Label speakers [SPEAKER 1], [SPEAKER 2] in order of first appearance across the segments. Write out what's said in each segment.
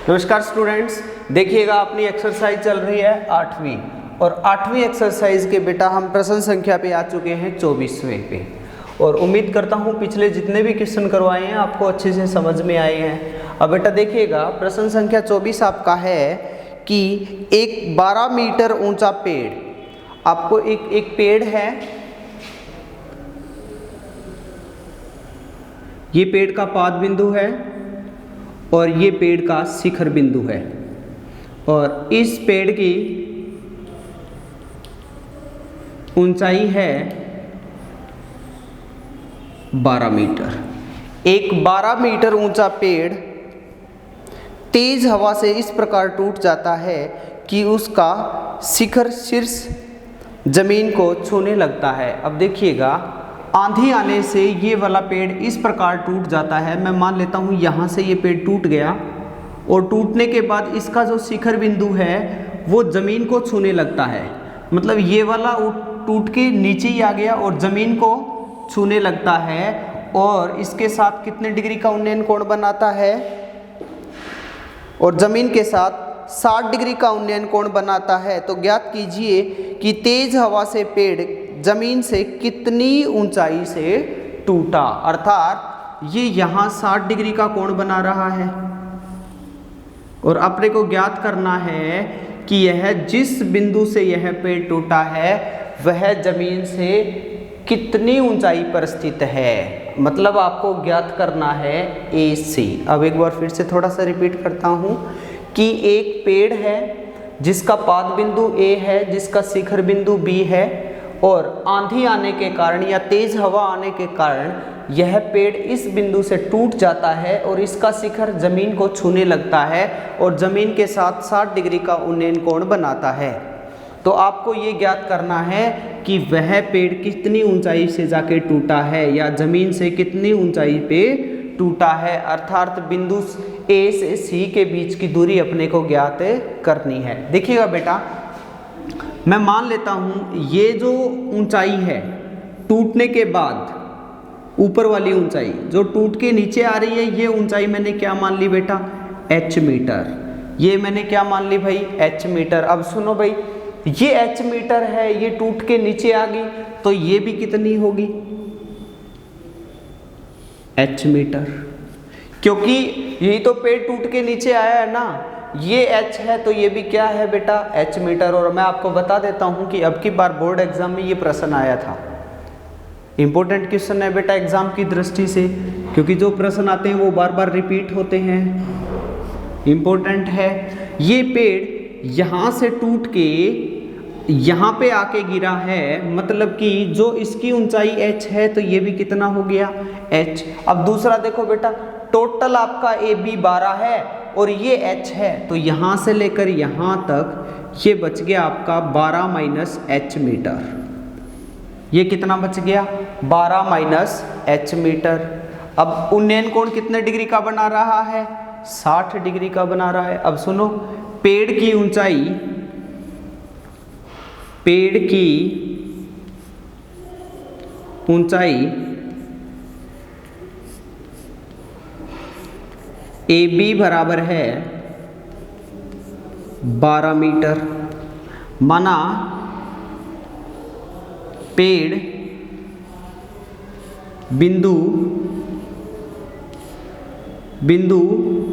[SPEAKER 1] नमस्कार स्टूडेंट्स, देखिएगा अपनी एक्सरसाइज चल रही है 8वीं और 8वीं एक्सरसाइज के बेटा हम प्रश्न संख्या पे आ चुके हैं 24वें पे। और उम्मीद करता हूँ पिछले जितने भी क्वेश्चन करवाए हैं आपको अच्छे से समझ में आए हैं। अब बेटा देखिएगा प्रश्न संख्या 24 आपका है कि एक 12 मीटर ऊंचा पेड़, आपको एक पेड़ है, ये पेड़ का पाद बिंदु है और ये पेड़ का शिखर बिंदु है और इस पेड़ की ऊंचाई है 12 मीटर। एक 12 मीटर ऊंचा पेड़ तेज हवा से इस प्रकार टूट जाता है कि उसका शिखर शीर्ष जमीन को छूने लगता है। अब देखिएगा आंधी आने से ये वाला पेड़ इस प्रकार टूट जाता है। मैं मान लेता हूँ यहाँ से ये पेड़ टूट गया और टूटने के बाद इसका जो शिखर बिंदु है वो ज़मीन को छूने लगता है, मतलब ये वाला टूट के नीचे ही आ गया और ज़मीन को छूने लगता है और इसके साथ कितने डिग्री का उन्नयन कोण बनाता है और ज़मीन के साथ 60 डिग्री का उन्नयन कोण बनाता है। तो ज्ञात कीजिए कि तेज हवा से पेड़ जमीन से कितनी ऊंचाई से टूटा, अर्थात ये यहाँ 60 डिग्री का कोण बना रहा है और अपने को ज्ञात करना है कि यह जिस बिंदु से यह पेड़ टूटा है वह जमीन से कितनी ऊंचाई पर स्थित है, मतलब आपको ज्ञात करना है ए से। अब एक बार फिर से थोड़ा सा रिपीट करता हूँ कि एक पेड़ है जिसका पाद बिंदु ए है, जिसका शिखर बिंदु बी है और आंधी आने के कारण या तेज हवा आने के कारण यह पेड़ इस बिंदु से टूट जाता है और इसका शिखर जमीन को छूने लगता है और जमीन के साथ 60 डिग्री का उन्नयन कोण बनाता है। तो आपको ये ज्ञात करना है कि वह पेड़ कितनी ऊंचाई से जाके टूटा है या जमीन से कितनी ऊंचाई पे टूटा है, अर्थात बिंदु ए से सी के बीच की दूरी अपने को ज्ञात करनी है। देखिएगा बेटा मैं मान लेता हूँ ये जो ऊंचाई है टूटने के बाद, ऊपर वाली ऊंचाई जो टूट के नीचे आ रही है, ये ऊंचाई मैंने क्या मान ली बेटा, h मीटर। ये मैंने क्या मान ली भाई, h मीटर। अब सुनो भाई, ये h मीटर है, ये टूट के नीचे आ गई तो ये भी कितनी होगी, h मीटर, क्योंकि यही तो पेड़ टूट के नीचे आया है ना, ये h है तो ये भी क्या है बेटा, h मीटर। और मैं आपको बता देता हूँ कि अब की बार बोर्ड एग्जाम में ये प्रश्न आया था, इंपॉर्टेंट क्वेश्चन है बेटा एग्जाम की दृष्टि से, क्योंकि जो प्रश्न आते हैं वो बार बार रिपीट होते हैं, इंपॉर्टेंट है। ये पेड़ यहाँ से टूट के यहाँ पे आके गिरा है, मतलब कि जो इसकी ऊंचाई h है तो ये भी कितना हो गया, h। अब दूसरा देखो बेटा, टोटल आपका ए बी 12 है और ये h है तो यहाँ से लेकर यहाँ तक ये बच गया आपका 12 माइनस h मीटर। ये कितना बच गया, 12 माइनस h मीटर। अब उन्नयन कोण कितने डिग्री का बना रहा है, 60 डिग्री का बना रहा है। अब सुनो, पेड़ की ऊंचाई, पेड़ की ऊंचाई ए बी बराबर है 12 मीटर। माना पेड़ बिंदु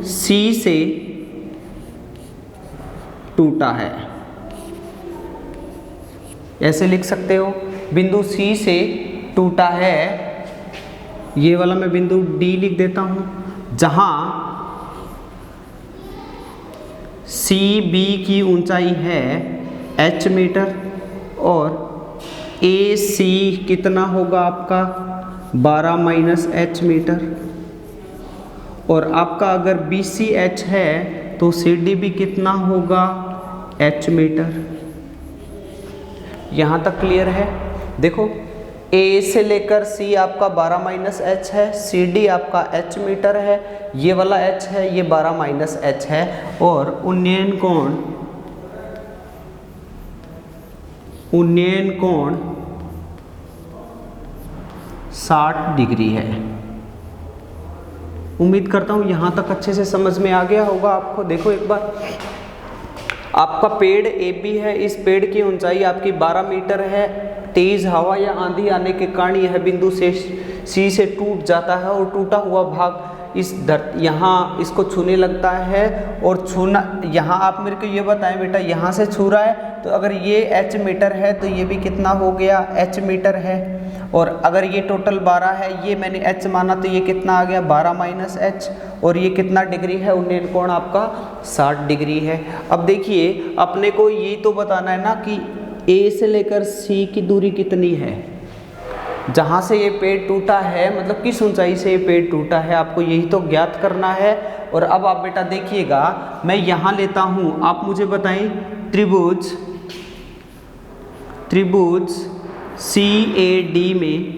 [SPEAKER 1] सी से टूटा है, ऐसे लिख सकते हो, बिंदु सी से टूटा है। ये वाला मैं बिंदु डी लिख देता हूं, जहां सी बी की ऊंचाई है h मीटर और ए सी कितना होगा आपका 12 माइनस h मीटर। और आपका अगर बी सी एच है तो सी डी भी कितना होगा, h मीटर। यहाँ तक क्लियर है। देखो ए से लेकर सी आपका 12 माइनस एच है, सी डी आपका h मीटर है, ये वाला h है, ये 12 माइनस h है और उन्नयन कोण 60 डिग्री है। उम्मीद करता हूँ यहाँ तक अच्छे से समझ में आ गया होगा आपको। देखो एक बार, आपका पेड़ AB है, इस पेड़ की ऊंचाई आपकी 12 मीटर है। तेज हवा या आंधी आने के कारण यह बिंदु से C से टूट जाता है और टूटा हुआ भाग इस यहाँ इसको छूने लगता है। और छूना, यहाँ आप मेरे को ये बताएं बेटा, यहाँ से छू रहा है तो अगर ये H मीटर है तो ये भी कितना हो गया, H मीटर है। और अगर ये टोटल 12 है, ये मैंने H माना तो ये कितना आ गया, 12 माइनस H। और ये कितना डिग्री है, उन्नयन कोण आपका 60 डिग्री है। अब देखिए अपने को ये तो बताना है ना कि A से लेकर C की दूरी कितनी है, जहाँ से ये पेड़ टूटा है, मतलब किस ऊंचाई से ये पेड़ टूटा है, आपको यही तो ज्ञात करना है। और अब आप बेटा देखिएगा, मैं यहाँ लेता हूँ, आप मुझे बताएं त्रिभुज CAD में,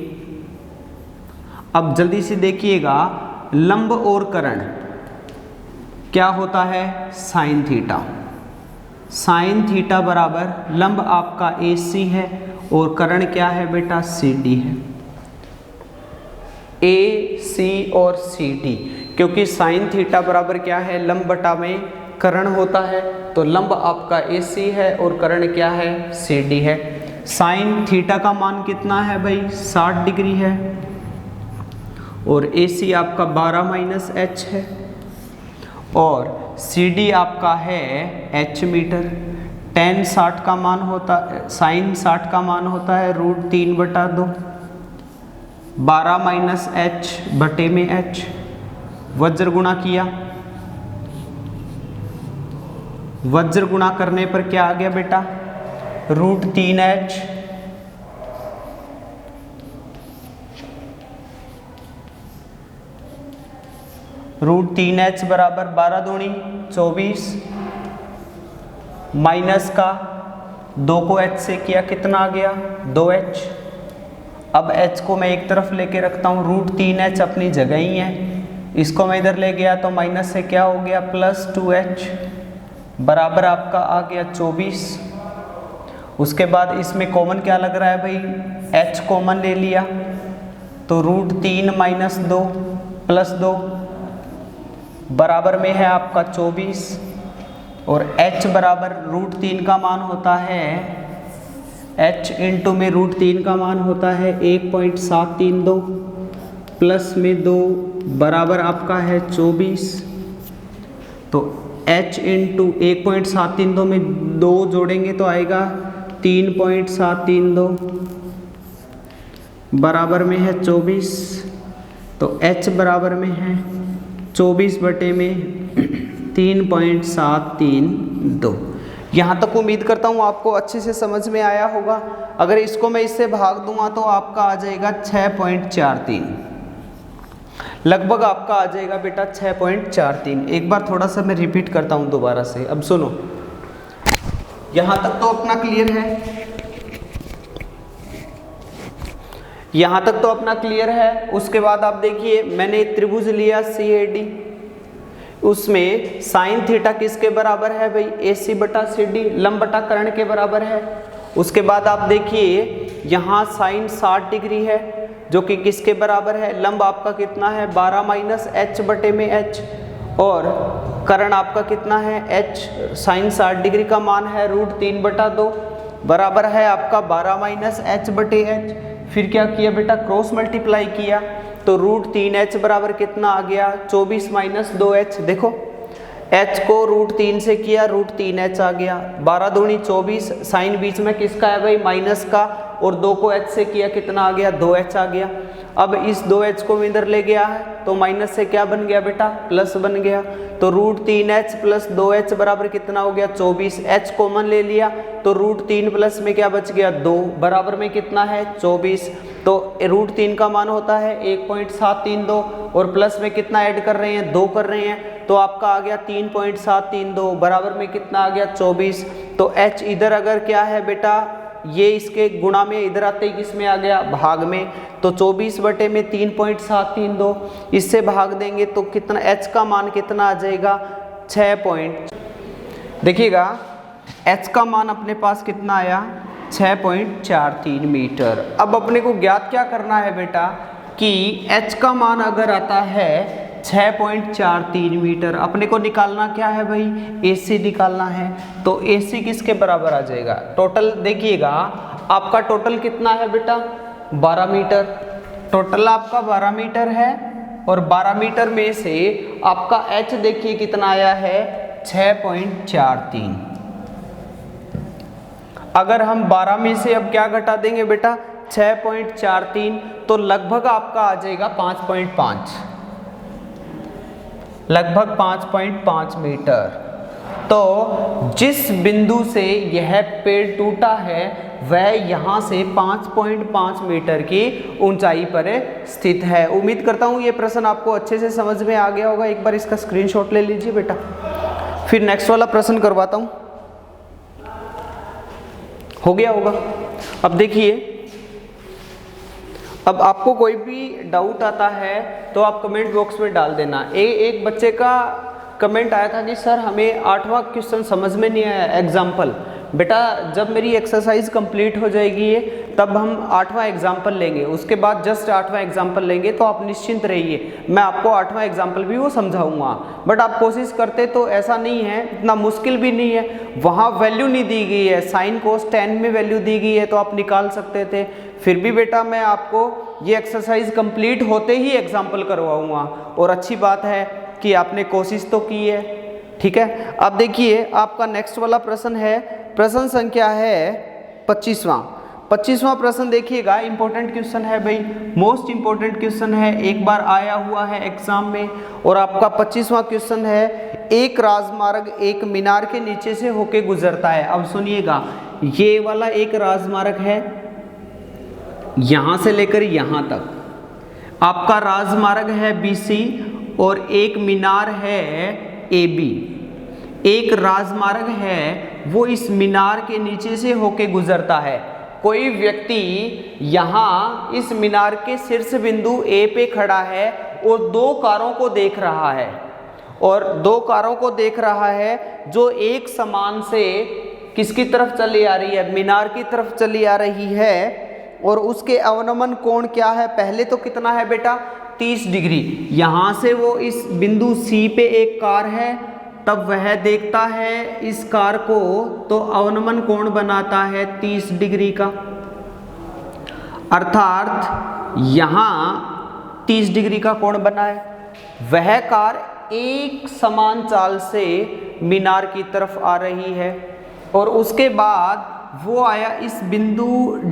[SPEAKER 1] अब जल्दी से देखिएगा, लंब और कर्ण क्या होता है, साइन थीटा। साइन थीटा बराबर लंब आपका AC है और कर्ण क्या है बेटा, CD है। AC और CD, क्योंकि साइन थीटा बराबर क्या है, लंब बटा में कर्ण होता है, तो लंब आपका AC है और कर्ण क्या है, CD है। साइन थीटा का मान कितना है भाई, 60 डिग्री है। और AC आपका 12 माइनस H है और CD आपका है H मीटर। tan 60 का मान होता है, साइन 60 का मान होता है √3/2, 12 माइनस H बटे में H, वज्र गुणा किया, वज्र गुणा करने पर क्या आ गया बेटा, √3H √3H बराबर 12 दूनी 24 माइनस का 2 को H से किया, कितना आ गया, 2H। अब H को मैं एक तरफ लेके रखता हूँ, √3H अपनी जगह ही है, इसको मैं इधर ले गया तो माइनस से क्या हो गया, +2H बराबर आपका आ गया 24। उसके बाद इसमें कॉमन क्या लग रहा है भाई, H कॉमन ले लिया तो √3 माइनस 2 प्लस 2 बराबर में है आपका 24। और H बराबर √3 का मान होता है, H इंटू में √3 का मान होता है 1.732 प्लस में 2 बराबर आपका है 24। तो H इंटू 1.732 में 2 जोड़ेंगे तो आएगा 3.732 बराबर में है 24। तो H बराबर में है 24 बटे में 3.732। यहाँ तक उम्मीद करता हूँ आपको अच्छे से समझ में आया होगा। अगर इसको मैं इससे भाग दूंगा तो आपका आ जाएगा 6.43, लगभग आपका आ जाएगा बेटा 6.43। एक बार थोड़ा सा मैं रिपीट करता हूँ दोबारा से। अब सुनो, यहाँ तक तो अपना क्लियर है, यहाँ तक तो अपना क्लियर है। उसके बाद आप देखिए, मैंने त्रिभुज लिया CAD, उसमें साइन थीटा किसके बराबर है भाई, AC बटा CD, लंब बटा कर्ण के बराबर है। उसके बाद आप देखिए यहाँ साइन 60 डिग्री है जो कि किसके बराबर है, लंब आपका कितना है 12 माइनस H बटे में H, और कर्ण आपका कितना है H, साइन 60 डिग्री का मान है √3/2 बराबर है आपका 12 माइनस H बटे H। फिर क्या किया बेटा, क्रॉस मल्टीप्लाई किया तो √3H बराबर कितना आ गया, 24 माइनस 2H। देखो H को √3 से किया, √3H आ गया, 12 दूनी 24, साइन बीच में किसका है भाई, माइनस का, और 2 को H से किया, कितना आ गया, 2H आ गया। अब इस 2H को इधर ले गया है तो माइनस से क्या बन गया बेटा, प्लस बन गया। तो √3H प्लस 2H बराबर कितना हो गया, 24। H कॉमन ले लिया तो √3 प्लस में क्या बच गया, 2 बराबर में कितना है, 24। तो √3 का मान होता है 1.732 और प्लस में कितना ऐड कर रहे हैं, 2 कर रहे हैं, तो आपका आ गया 3.732 बराबर में कितना आ गया, 24। तो H इधर अगर क्या है बेटा, ये इसके गुणा में इधर आते ही किस में आ गया, भाग में, तो 24 बटे में 3.732 इससे भाग देंगे तो कितना, H का मान कितना आ जाएगा, 6 देखिएगा H का मान अपने पास कितना आया, 6.43 मीटर। अब अपने को ज्ञात क्या करना है बेटा कि H का मान अगर आता है 6.43 मीटर। अपने को निकालना क्या है भाई, AC निकालना है। तो AC किसके बराबर आ जाएगा, टोटल देखिएगा आपका टोटल कितना है बेटा, 12 मीटर। टोटल आपका 12 मीटर है और 12 मीटर में से आपका H देखिए कितना आया है, 6.43। अगर हम 12 में से अब क्या घटा देंगे बेटा, 6.43, तो लगभग आपका आ जाएगा 5.5, लगभग 5.5 मीटर। तो जिस बिंदु से यह पेड़ टूटा है वह यहाँ से 5.5 मीटर की ऊंचाई पर स्थित है। उम्मीद करता हूँ ये प्रश्न आपको अच्छे से समझ में आ गया होगा। एक बार इसका स्क्रीनशॉट ले लीजिए बेटा। फिर नेक्स्ट वाला प्रश्न करवाता हूँ, हो गया होगा। अब देखिए, अब आपको कोई भी डाउट आता है तो आप कमेंट बॉक्स में डाल देना। एक बच्चे का कमेंट आया था कि सर हमें 8वां क्वेश्चन समझ में नहीं आया एग्जाम्पल। बेटा जब मेरी एक्सरसाइज कंप्लीट हो जाएगी तब हम 8वां एग्जाम्पल लेंगे, उसके बाद जस्ट 8वां एग्जाम्पल लेंगे, तो आप निश्चिंत रहिए, मैं आपको 8वां एग्जाम्पल भी वो समझाऊंगा। बट आप कोशिश करते तो ऐसा नहीं है, इतना मुश्किल भी नहीं है। वहाँ वैल्यू नहीं दी गई है, साइन कोस टेन में वैल्यू दी गई है तो आप निकाल सकते थे। फिर भी बेटा मैं आपको ये एक्सरसाइज कंप्लीट होते ही एग्जाम्पल करवाऊँगा, और अच्छी बात है कि आपने कोशिश तो की है, ठीक है। अब देखिए आपका नेक्स्ट वाला प्रश्न है, प्रश्न संख्या है 25वां प्रश्न। देखिएगा इंपॉर्टेंट क्वेश्चन है भाई, मोस्ट इंपॉर्टेंट क्वेश्चन है, एक बार आया हुआ है एग्जाम में। और आपका 25वां क्वेश्चन है, एक राजमार्ग एक मीनार के नीचे से होके गुजरता है। अब सुनिएगा, ये वाला एक राजमार्ग है, यहां से लेकर यहां तक आपका राजमार्ग है BC, और एक मीनार है AB। एक राजमार्ग है वो इस मीनार के नीचे से होके गुजरता है। कोई व्यक्ति यहाँ इस मीनार के शीर्ष बिंदु A पे खड़ा है और दो कारों को देख रहा है, और दो कारों को देख रहा है जो एक समान से किसकी तरफ चली आ रही है, मीनार की तरफ चली आ रही है। और उसके अवनमन कोण क्या है, पहले तो कितना है बेटा, 30 डिग्री। यहाँ से वो इस बिंदु C पे एक कार है, तब वह देखता है इस कार को, तो अवनमन कोण बनाता है 30 डिग्री का। अर्थात यहाँ 30 डिग्री का कोण बना है। वह कार एक समान चाल से मीनार की तरफ आ रही है, और उसके बाद वो आया इस बिंदु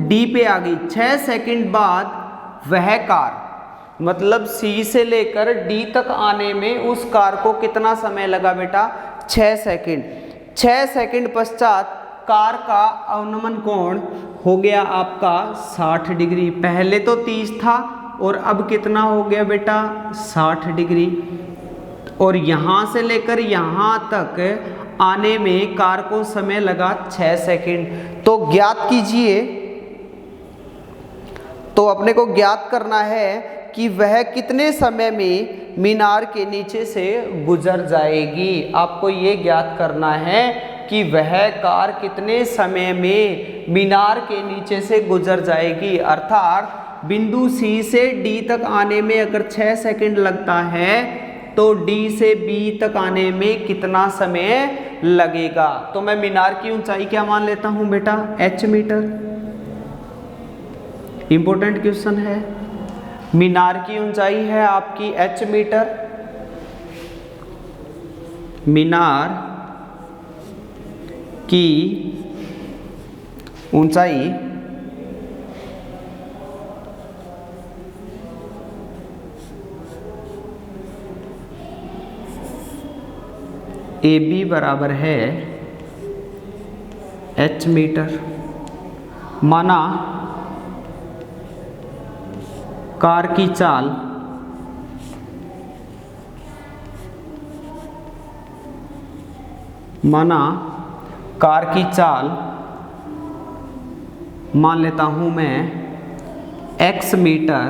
[SPEAKER 1] D पे आ गई। 6 सेकंड बाद वह कार, मतलब C से लेकर D तक आने में उस कार को कितना समय लगा बेटा, 6 सेकंड। 6 सेकंड पश्चात कार का अवनमन कोण हो गया आपका 60 डिग्री। पहले तो 30 था और अब कितना हो गया बेटा, 60 डिग्री। और यहाँ से लेकर यहाँ तक आने में कार को समय लगा 6 सेकंड। तो ज्ञात कीजिए, तो अपने को ज्ञात करना है कि वह कितने समय में मीनार के नीचे से गुजर जाएगी। आपको ये ज्ञात करना है कि वह कार कितने समय में मीनार के नीचे से गुजर जाएगी। अर्थात बिंदु C से D तक आने में अगर 6 सेकंड लगता है तो D से B तक आने में कितना समय लगेगा। तो मैं मीनार की ऊंचाई क्या मान लेता हूं बेटा, H मीटर। इंपॉर्टेंट क्वेश्चन है, मीनार की ऊंचाई है आपकी H मीटर। मीनार की ऊंचाई AB बराबर है H मीटर। माना कार की चाल मान लेता हूं मैं x मीटर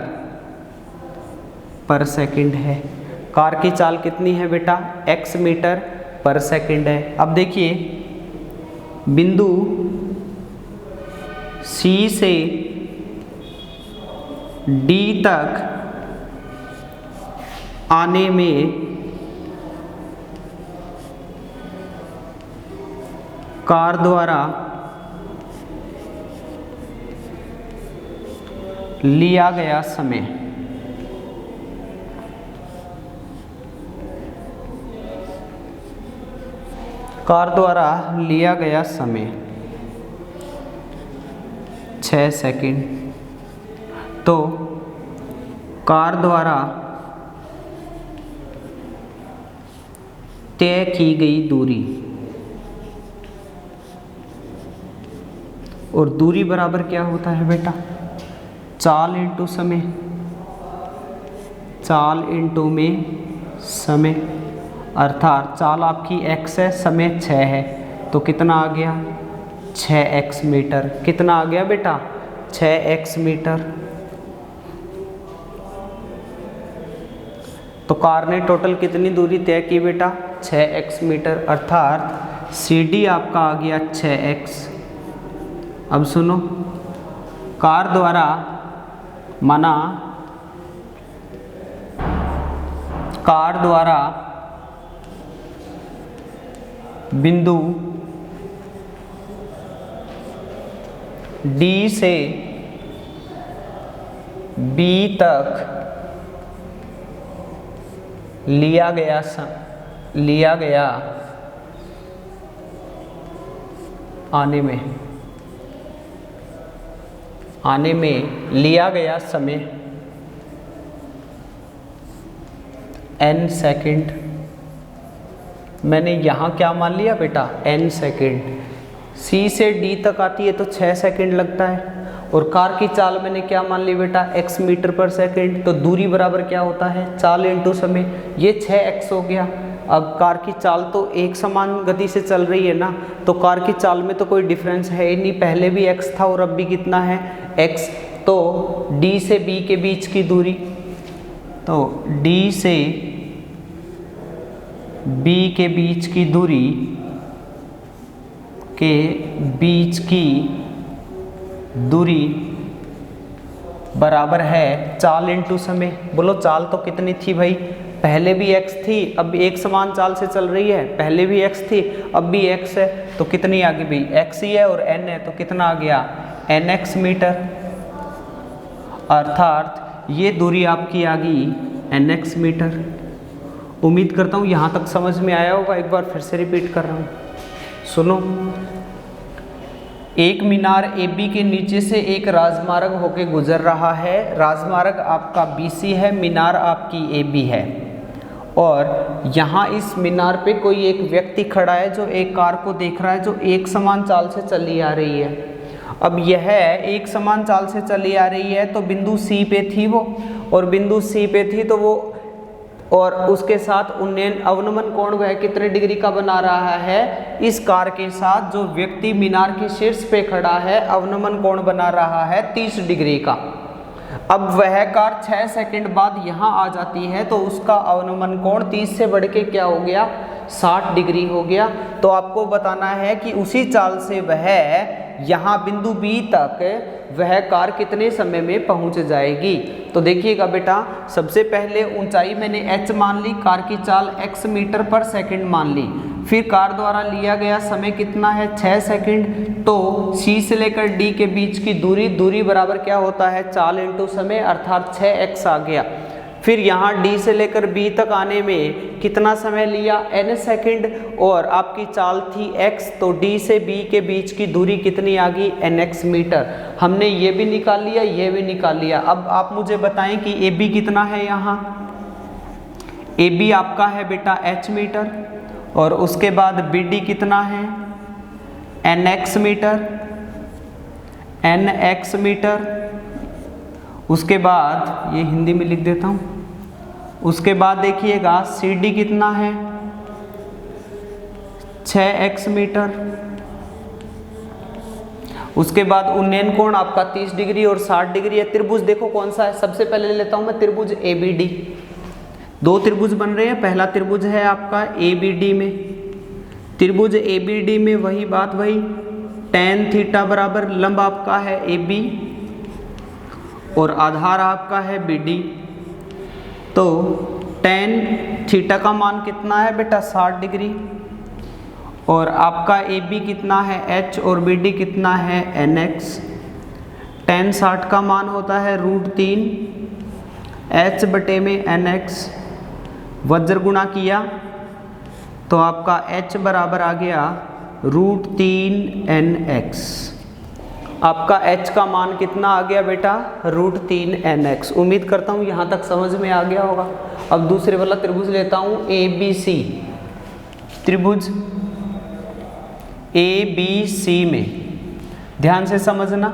[SPEAKER 1] पर सेकंड है। कार की चाल कितनी है बेटा, x मीटर पर सेकंड है। अब देखिए बिंदु C से D तक आने में कार द्वारा लिया गया समय। कार द्वारा लिया गया समय 6 सेकंड। तो कार द्वारा तय की गई दूरी, और दूरी बराबर क्या होता है बेटा, चाल इंटू समय, चाल इंटू में समय, अर्थात चाल आपकी x है, समय 6 है, तो कितना आ गया 6x मीटर। कितना आ गया बेटा 6x मीटर। तो कार ने टोटल कितनी दूरी तय की बेटा 6x मीटर, अर्थात CD आपका आ गया 6x। अब सुनो, कार द्वारा माना कार द्वारा बिंदु D से B तक लिया गया आने में लिया गया समय n सेकंड। मैंने यहाँ क्या मान लिया बेटा n सेकंड। C से D तक आती है तो 6 सेकंड लगता है, और कार की चाल मैंने क्या मान ली बेटा x मीटर पर सेकंड। तो दूरी बराबर क्या होता है चाल इंटू समय, ये 6x हो गया। अब कार की चाल तो एक समान गति से चल रही है ना, तो कार की चाल में तो कोई डिफरेंस है ही नहीं, पहले भी x था और अब भी कितना है x। तो D से B के बीच की दूरी, तो D से B के बीच की दूरी के बीच की दूरी बराबर है चाल इंटू समय। बोलो चाल तो कितनी थी भाई, पहले भी x थी, अब एक समान चाल से चल रही है, पहले भी x थी अब भी x है, तो कितनी आ गई भाई x ही है और n है, तो कितना आ गया nx मीटर। अर्थात ये दूरी आपकी आ गई nx मीटर। उम्मीद करता हूँ यहाँ तक समझ में आया होगा। एक बार फिर से रिपीट कर रहा हूँ, सुनो। एक मीनार AB के नीचे से एक राजमार्ग होके गुजर रहा है। राजमार्ग आपका BC है, मीनार आपकी AB है, और यहाँ इस मीनार पे कोई एक व्यक्ति खड़ा है जो एक कार को देख रहा है जो एक समान चाल से चली आ रही है। अब यह एक समान चाल से चली आ रही है तो बिंदु C पे थी वो, और बिंदु C पे थी तो वो, और उसके साथ उन्नयन अवनमन कोण वह कितने डिग्री का बना रहा है, इस कार के साथ जो व्यक्ति मीनार के शीर्ष पे खड़ा है अवनमन कोण बना रहा है 30 डिग्री का। अब वह कार 6 सेकंड बाद यहाँ आ जाती है तो उसका अवनमन कोण 30 से बढ़ के क्या हो गया 60 डिग्री हो गया। तो आपको बताना है कि उसी चाल से वह यहाँ बिंदु B तक वह कार कितने समय में पहुँच जाएगी। तो देखिएगा बेटा, सबसे पहले ऊंचाई मैंने h मान ली, कार की चाल x मीटर पर सेकंड मान ली, फिर कार द्वारा लिया गया समय कितना है 6 सेकंड। तो C से लेकर D के बीच की दूरी बराबर क्या होता है चाल इंटू समय, अर्थात 6x आ गया। फिर यहाँ D से लेकर B तक आने में कितना समय लिया n सेकंड, और आपकी चाल थी x, तो D से B के बीच की दूरी कितनी आ गई nx मीटर। हमने ये भी निकाल लिया, ये भी निकाल लिया। अब आप मुझे बताएं कि AB कितना है। यहाँ AB आपका है बेटा h मीटर, और उसके बाद BD कितना है nx मीटर, nx मीटर। उसके बाद ये हिंदी में लिख देता हूँ। उसके बाद देखिएगा CD कितना है 6x मीटर। उसके बाद उन्नयन कोण आपका 30 डिग्री और 60 डिग्री है। त्रिभुज देखो कौन सा है, सबसे पहले लेता हूँ मैं त्रिभुज ABD। दो त्रिभुज बन रहे हैं, पहला त्रिभुज है आपका ABD में। त्रिभुज ABD में वही बात वही, tan थीटा बराबर लंब आपका है AB और आधार आपका है BD। तो टेन थीटा का मान कितना है बेटा 60 डिग्री, और आपका ए बी कितना है एच और बी डी कितना है एन एक्स। टेन 60 का मान होता है √3 एच बटे में एन एक्स, वज्र गुणा किया तो आपका एच बराबर आ गया √3 एन एक्स। आपका h का मान कितना आ गया बेटा √3 एन एक्स। उम्मीद करता हूँ यहाँ तक समझ में आ गया होगा। अब दूसरे वाला त्रिभुज लेता हूँ ए बी सी। त्रिभुज ए बी सी में ध्यान से समझना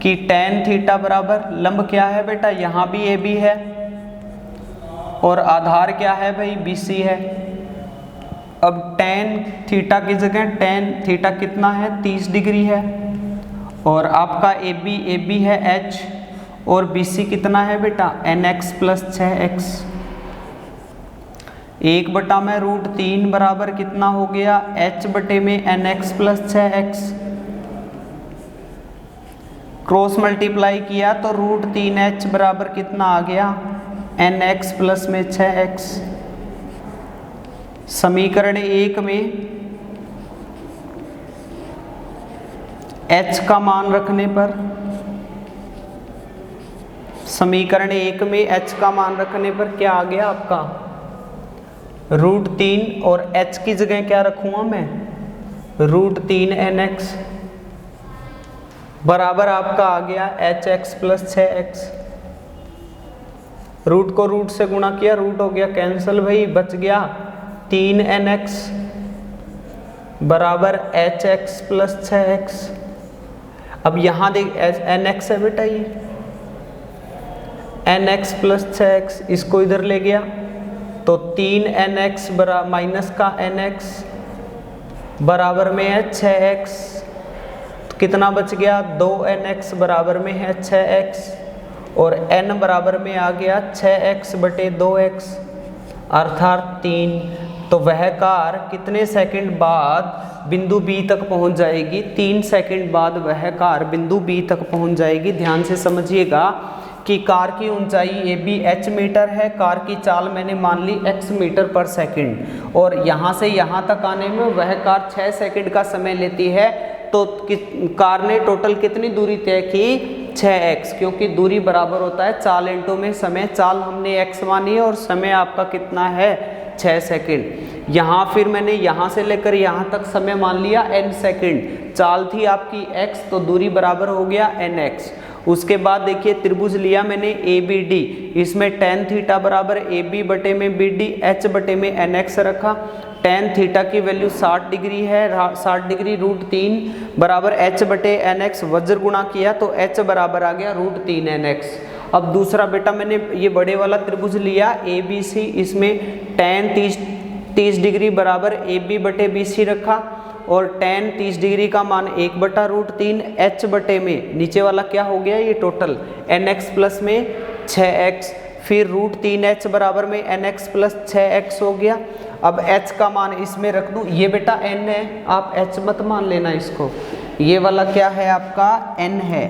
[SPEAKER 1] कि tan थीटा बराबर लंब क्या है बेटा, यहाँ भी ए बी है और आधार क्या है भाई बी सी है। अब tan थीटा की जगह tan थीटा कितना है 30 डिग्री है, और आपका ए बी है h और बी सी कितना है बेटा एन एक्स प्लस 6x। 1 बटा में √3 बराबर कितना हो गया h बटे में n x plus 6x। Cross multiply किया तो √3h बराबर कितना आ गया एन एक्स प्लस में 6x। समीकरण 1 में h का मान रखने पर, समीकरण 1 में h का मान रखने पर क्या आ गया आपका √3, और h की जगह क्या रखूंगा मैं √3 एन एक्स बराबर आपका आ गया h x plus 6x। Root को रूट से गुणा किया, रूट हो गया कैंसिल भाई, बच गया 3 एन एक्स बराबर एच एक्स प्लस 6x। अब यहाँ देख एन एक्स है बेटा, ये एन एक्स प्लस 6x, इसको इधर ले गया तो 3 एन एक्स माइनस का एन एक्स बराबर में है 6x। तो कितना बच गया 2 एन एक्स बराबर में है 6x, और n बराबर में आ गया 6x बटे 2x अर्थात 3। तो वह कार कितने सेकंड बाद बिंदु B तक पहुंच जाएगी, 3 सेकंड बाद वह कार बिंदु B तक पहुंच जाएगी। ध्यान से समझिएगा कि कार की ऊंचाई ए बी h मीटर है, कार की चाल मैंने मान ली x मीटर पर सेकंड, और यहाँ से यहाँ तक आने में वह कार 6 सेकंड का समय लेती है। तो कार ने टोटल कितनी दूरी तय की 6x, क्योंकि दूरी बराबर होता है चाल इंटू में समय। चाल हमने x मानी है और समय आपका कितना है 6 सेकंड। यहाँ फिर मैंने यहाँ से लेकर यहाँ तक समय मान लिया n सेकंड, चाल थी आपकी x तो दूरी बराबर हो गया nx। उसके बाद देखिए त्रिभुज लिया मैंने ए बी डी, इसमें tan थीटा बराबर ए बी बटे में बी डी h बटे में nx रखा। tan थीटा की वैल्यू 60 डिग्री है, 60 डिग्री √3 बराबर h बटे nx, वज्र गुणा किया तो h बराबर आ गया √3 nx। अब दूसरा बेटा मैंने ये बड़े वाला त्रिभुज लिया ए बी सी, इसमें tan 30 डिग्री बराबर ए बी बटे बी सी रखा, और tan 30 डिग्री का मान 1 बटा √3 h बटे में नीचे वाला क्या हो गया ये टोटल nx प्लस में 6x, फिर √3h बराबर में nx प्लस 6x हो गया। अब h का मान इसमें रख दूं, ये बेटा n है, आप h मत मान लेना इसको, ये वाला क्या है आपका n है।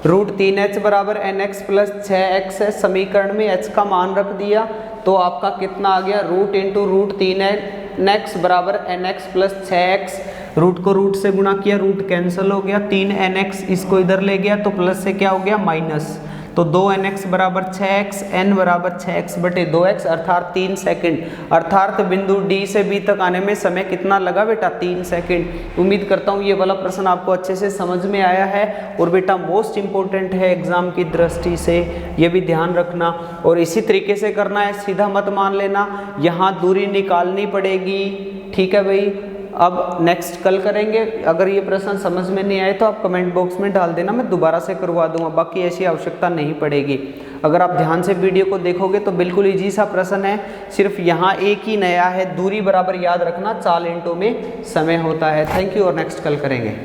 [SPEAKER 1] √3h बराबर nx प्लस 6x है, समीकरण में h का मान रख दिया तो आपका कितना आ गया रूट इंटू √3nx बराबर nx प्लस 6x। रूट को रूट से गुणा किया, रूट कैंसिल हो गया, 3nx इसको इधर ले गया तो प्लस से क्या हो गया माइनस, तो 2nx बराबर 6x, n बराबर 6x बटे 2x अर्थात 3 सेकंड। अर्थात बिंदु D से B तक आने में समय कितना लगा बेटा 3 सेकंड। उम्मीद करता हूँ ये वाला प्रश्न आपको अच्छे से समझ में आया है, और बेटा मोस्ट इम्पोर्टेंट है एग्जाम की दृष्टि से, ये भी ध्यान रखना। और इसी तरीके से करना है, सीधा मत मान लेना, यहाँ दूरी निकालनी पड़ेगी, ठीक है भाई। अब नेक्स्ट कल करेंगे, अगर ये प्रश्न समझ में नहीं आए तो आप कमेंट बॉक्स में डाल देना, मैं दोबारा से करवा दूंगा, बाकी ऐसी आवश्यकता नहीं पड़ेगी। अगर आप ध्यान से वीडियो को देखोगे तो बिल्कुल इजी सा प्रश्न है, सिर्फ यहाँ एक ही नया है, दूरी बराबर याद रखना, चाल इंटू में समय होता है। थैंक यू, और नेक्स्ट कल करेंगे।